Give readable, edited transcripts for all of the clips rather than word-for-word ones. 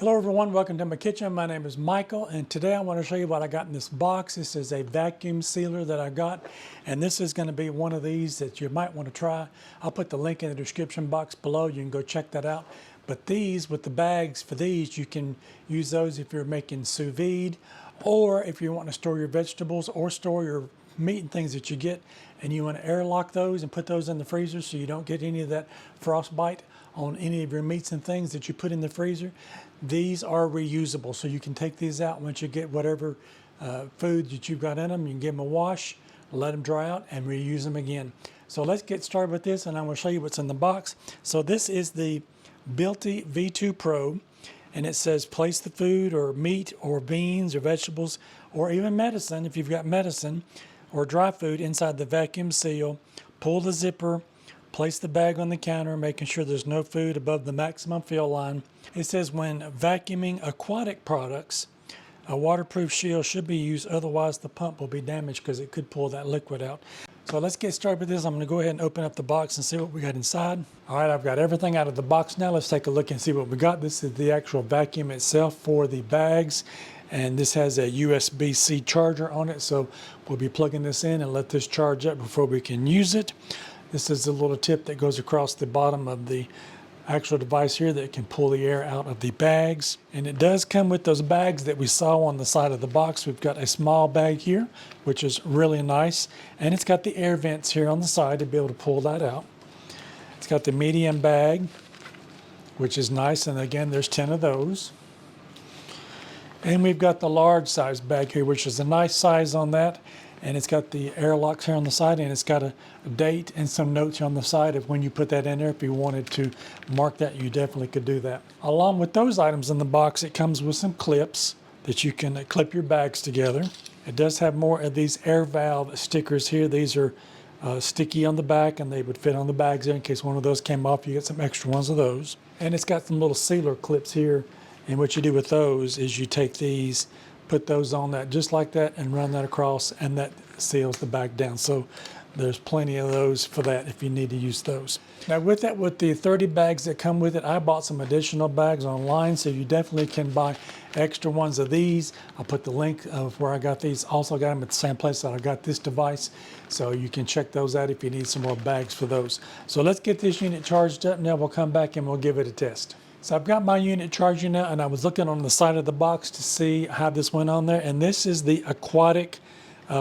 Hello everyone, welcome to my kitchen. My name is Michael and today I want to show you what I got in this box. This is a vacuum sealer that I got, and this is going to be one of these that you might want to try. I'll put the link in the description box below. You can go check that out. But these, with the bags for these, you can use those if you're making sous vide, or if you want to store your vegetables or store your meat and things that you get, and you want to airlock those and put those in the freezer so you don't get any of that frostbite on any of your meats and things that you put in the freezer. These are reusable, so you can take these out once you get whatever food that you've got in them. You can give them a wash, let them dry out, and reuse them again. So let's get started with this, and I'm going to show you what's in the box. So this is the Builty V2 Pro, and it says place the food or meat or beans or vegetables or even medicine, if you've got medicine or dry food, inside the vacuum seal. Pull the zipper, place the bag on the counter, making sure there's no food above the maximum fill line. It says when vacuuming aquatic products, a waterproof shield should be used, otherwise the pump will be damaged because it could pull that liquid out. So let's get started with this. I'm going to go ahead and open up the box and see what we got inside. All right, I've got everything out of the box now. Let's take a look and see what we got. This is the actual vacuum itself for the bags, and this has a USB-C charger on it, so we'll be plugging this in and let this charge up before we can use it. This is the little tip that goes across the bottom of the actual device here that can pull the air out of the bags. And it does come with those bags that we saw on the side of the box. We've got a small bag here, which is really nice. And it's got the air vents here on the side to be able to pull that out. It's got the medium bag, which is nice. And again, there's 10 of those. And we've got the large size bag here, which is a nice size on that. And it's got the airlocks here on the side, and it's got a date and some notes on the side of when you put that in there. If you wanted to mark that, you definitely could do that. Along with those items in the box, it comes with some clips that you can clip your bags together. It does have more of these air valve stickers here. These are sticky on the back, and they would fit on the bags there in case one of those came off. You get some extra ones of those. And it's got some little sealer clips here, and what you do with those is you take these, put those on that just like that, and run that across, and that seals the bag down. So there's plenty of those for that if you need to use those. Now with that, with the 30 bags that come with it, I bought some additional bags online, so you definitely can buy extra ones of these. I'll put the link of where I got these. Also got them at the same place that I got this device, so you can check those out if you need some more bags for those. So let's get this unit charged up. Now we'll come back and we'll give it a test. So I've got my unit charging now, and I was looking on the side of the box to see how this went on there. And this is the aquatic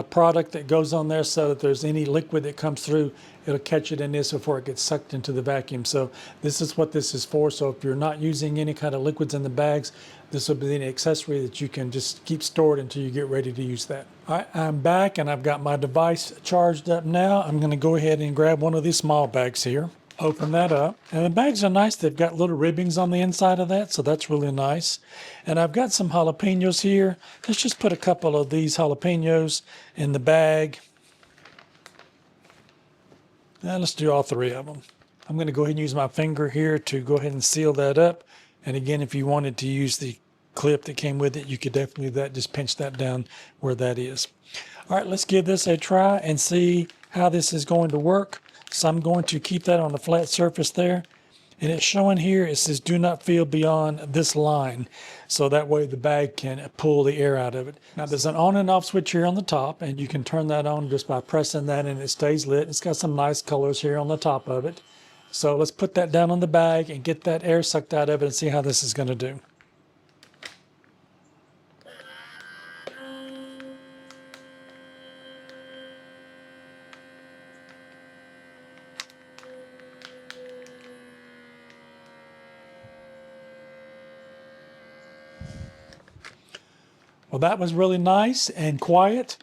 product that goes on there, so that there's any liquid that comes through, it'll catch it in this before it gets sucked into the vacuum. So this is what this is for. So if you're not using any kind of liquids in the bags, this will be an accessory that you can just keep stored until you get ready to use that. All right, I'm back and I've got my device charged up now. I'm going to go ahead and grab one of these small bags here. Open that up, and the bags are nice. They've got little ribbings on the inside of that, so that's really nice. And I've got some jalapenos here. Let's just put a couple of these jalapenos in the bag. Now let's do all 3 of them. I'm going to go ahead and use my finger here to go ahead and seal that up. And again, if you wanted to use the clip that came with it, you could definitely do that. Just pinch that down where that is. All right, let's give this a try and see how this is going to work. So I'm going to keep that on the flat surface there. And it's showing here, it says do not fill beyond this line. So that way the bag can pull the air out of it. Now there's an on and off switch here on the top, and you can turn that on just by pressing that and it stays lit. It's got some nice colors here on the top of it. So let's put that down on the bag and get that air sucked out of it and see how this is going to do. Well, that was really nice and quiet.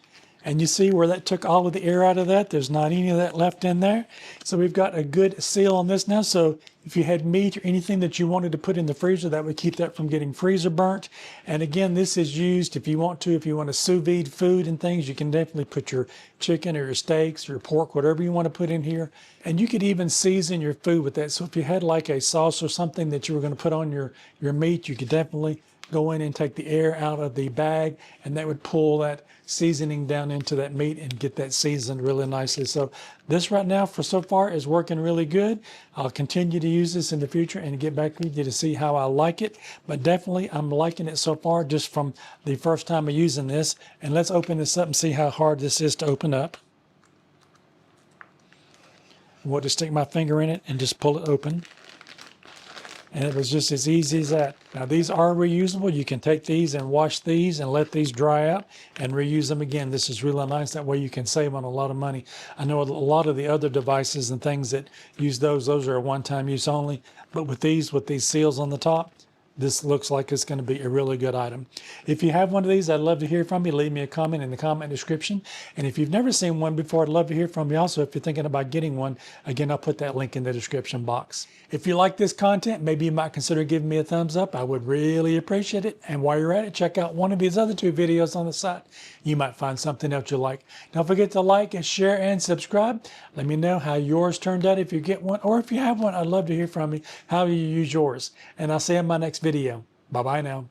And you see where that took all of the air out of that. There's not any of that left in there. So we've got a good seal on this now. So if you had meat or anything that you wanted to put in the freezer, that would keep that from getting freezer burnt. And again, this is used if you want to sous vide food and things, you can definitely put your chicken or your steaks or your pork, whatever you want to put in here. And you could even season your food with that. So if you had like a sauce or something that you were going to put on your meat, you could definitely go in and take the air out of the bag, and that would pull that seasoning down into that meat and get that seasoned really nicely. So this right now for so far is working really good. I'll continue to use this in the future and get back with you to see how I like it. But definitely I'm liking it so far just from the first time of using this. And let's open this up and see how hard this is to open up. We'll just stick my finger in it and just pull it open. And it was just as easy as that. Now these are reusable. You can take these and wash these and let these dry out and reuse them again. This is really nice. That way you can save on a lot of money. I know a lot of the other devices and things that use those are a one-time use only. But with these seals on the top, this looks like it's going to be a really good item. If you have one of these, I'd love to hear from you. Leave me a comment in the comment description. And if you've never seen one before, I'd love to hear from you. Also, if you're thinking about getting one, again, I'll put that link in the description box. If you like this content, maybe you might consider giving me a thumbs up. I would really appreciate it. And while you're at it, check out one of these other 2 videos on the site. You might find something else you like. Don't forget to like and share and subscribe. Let me know how yours turned out if you get one, or if you have one, I'd love to hear from you how you use yours. And I'll see you in my next video. Bye-bye now.